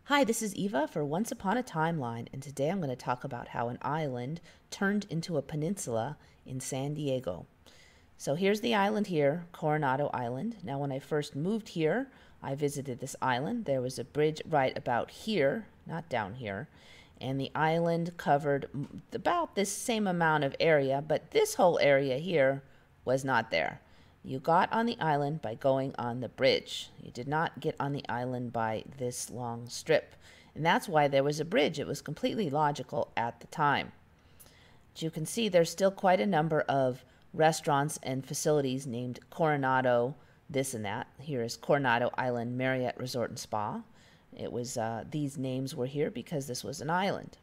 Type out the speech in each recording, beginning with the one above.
Hi, this is Eva for Once Upon a Timeline, and today I'm going to talk about how an island turned into a peninsula in San Diego. So here's the island here, Coronado Island. Now, when I first moved here, I visited this island. There was a bridge right about here, not down here, and the island covered about this same amount of area, but this whole area here was not there. You got on the island by going on the bridge. You did not get on the island by this long strip. And that's why there was a bridge. It was completely logical at the time. As you can see, there's still quite a number of restaurants and facilities named Coronado, this and that. Here is Coronado Island Marriott Resort and Spa. It was these names were here because this was an island.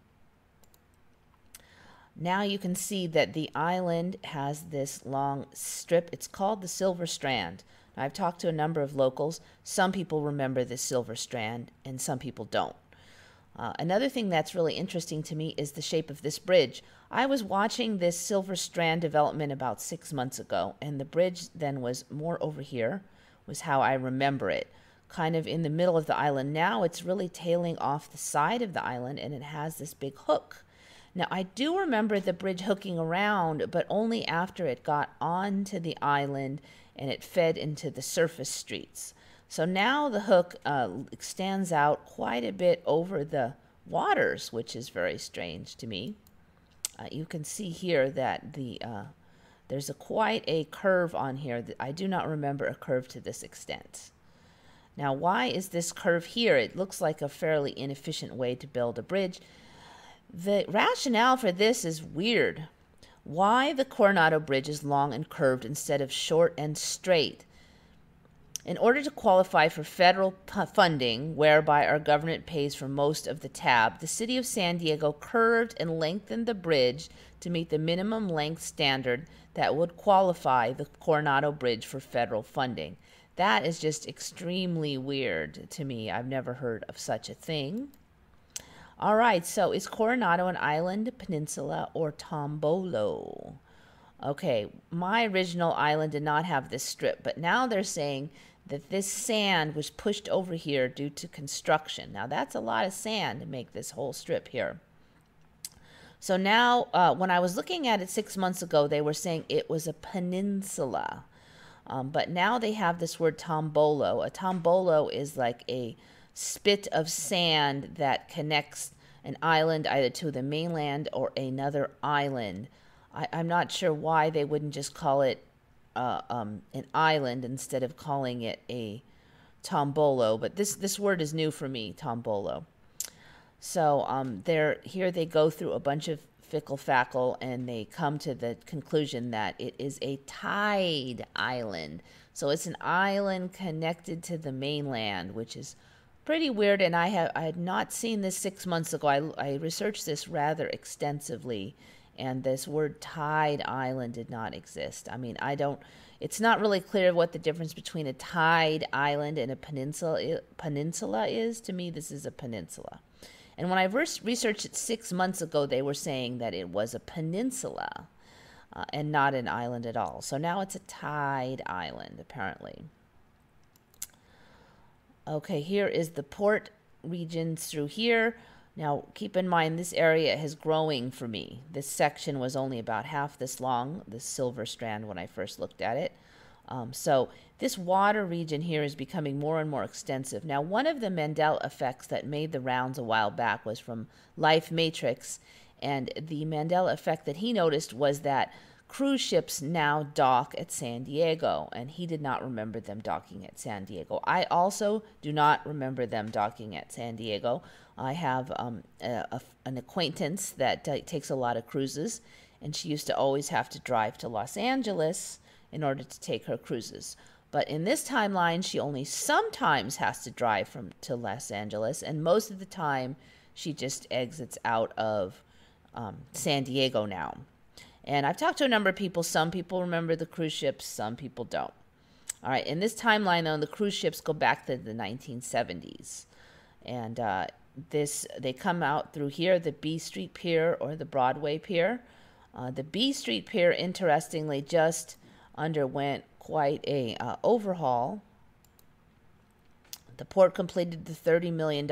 Now you can see that the island has this long strip. It's called the Silver Strand. Now, I've talked to a number of locals. Some people remember the Silver Strand and some people don't. Another thing that's really interesting to me is the shape of this bridge. I was watching this Silver Strand development about 6 months ago, and the bridge then was more over here, was how I remember it. Kind of in the middle of the island. Now it's really tailing off the side of the island, and it has this big hook. Now, I do remember the bridge hooking around, but only after it got onto the island and it fed into the surface streets. So now the hook extends out quite a bit over the waters, which is very strange to me. You can see here that there's quite a curve on here. I do not remember a curve to this extent. Now, why is this curve here? It looks like a fairly inefficient way to build a bridge. The rationale for this is weird. Why the Coronado Bridge is long and curved instead of short and straight? In order to qualify for federal funding, whereby our government pays for most of the tab, the city of San Diego curved and lengthened the bridge to meet the minimum length standard that would qualify the Coronado Bridge for federal funding. That is just extremely weird to me. I've never heard of such a thing. All right, so is Coronado an island, peninsula, or tombolo? Okay, my original island did not have this strip, but now they're saying that this sand was pushed over here due to construction. Now, that's a lot of sand to make this whole strip here. So now, when I was looking at it 6 months ago, they were saying it was a peninsula. But now they have this word tombolo. A tombolo is like a spit of sand that connects an island either to the mainland or another island. I'm not sure why they wouldn't just call it an island instead of calling it a tombolo, but this word is new for me, tombolo. So here they go through a bunch of fickle-fackle, and they come to the conclusion that it is a tide island. So it's an island connected to the mainland, which is pretty weird, and I had not seen this 6 months ago. I researched this rather extensively, and this word tide island did not exist. I mean, it's not really clear what the difference between a tide island and a peninsula is. To me, this is a peninsula. And when I first researched it 6 months ago, they were saying that it was a peninsula and not an island at all. So now it's a tide island, apparently. Okay, here is the port regions through here. Now, keep in mind, this area is growing for me. This section was only about half this long, the Silver Strand, when I first looked at it. So this water region here is becoming more and more extensive. Now, one of the Mandela effects that made the rounds a while back was from Life Matrix, and the Mandela effect that he noticed was that cruise ships now dock at San Diego, and he did not remember them docking at San Diego. I also do not remember them docking at San Diego. I have an acquaintance that takes a lot of cruises, and she used to always have to drive to Los Angeles in order to take her cruises. But in this timeline, she only sometimes has to drive to Los Angeles, and most of the time, she just exits out of San Diego now. And I've talked to a number of people. Some people remember the cruise ships, some people don't. All right, in this timeline, though, the cruise ships go back to the 1970s. And they come out through here, the B Street Pier or the Broadway Pier. The B Street Pier, interestingly, just underwent quite a overhaul. The port completed the $30 million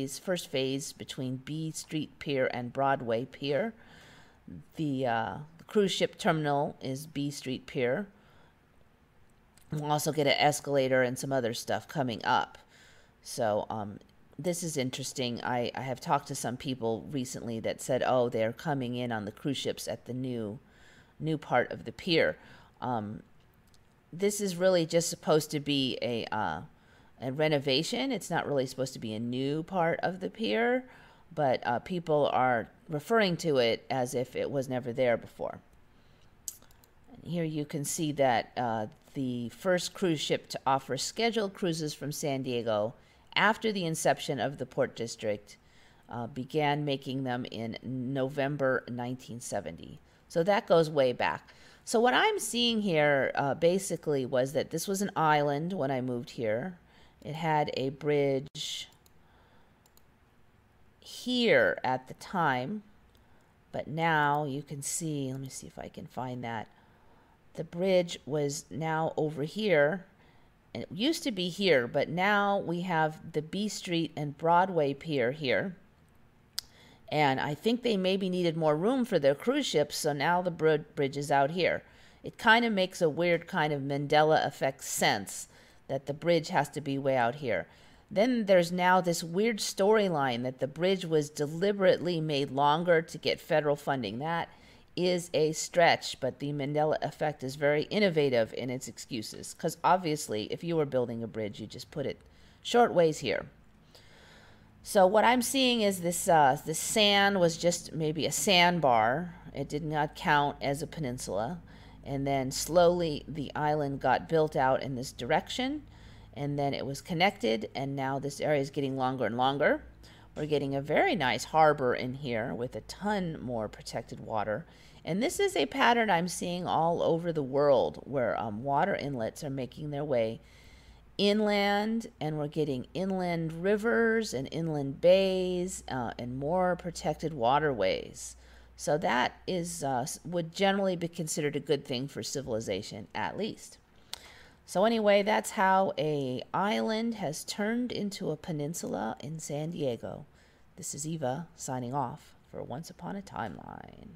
first phase between B Street Pier and Broadway Pier. The cruise ship terminal is B Street Pier. We'll also get an escalator and some other stuff coming up. So this is interesting. I have talked to some people recently that said, oh, they're coming in on the cruise ships at the new part of the pier. This is really just supposed to be a renovation. It's not really supposed to be a new part of the pier, but people are referring to it as if it was never there before. And here you can see that the first cruise ship to offer scheduled cruises from San Diego after the inception of the Port District began making them in November 1970. So that goes way back. So what I'm seeing here basically was that this was an island when I moved here. It had a bridge here at the time, but now you can see, let me see if I can find that. The bridge was now over here, and it used to be here, but now we have the B Street and Broadway Pier here. And I think they maybe needed more room for their cruise ships, so now the bridge is out here. It kind of makes a weird kind of Mandela effect sense that the bridge has to be way out here. Then there's now this weird storyline that the bridge was deliberately made longer to get federal funding. That is a stretch, but the Mandela effect is very innovative in its excuses, because obviously if you were building a bridge, you just put it short ways here. So what I'm seeing is this sand was just maybe a sandbar. It did not count as a peninsula. And then slowly the island got built out in this direction, and then it was connected, and now this area is getting longer and longer. We're getting a very nice harbor in here with a ton more protected water. And this is a pattern I'm seeing all over the world where water inlets are making their way inland, and we're getting inland rivers and inland bays and more protected waterways. So that is would generally be considered a good thing for civilization, at least. So anyway, that's how an island has turned into a peninsula in San Diego. This is Eva signing off for Once Upon a Timeline.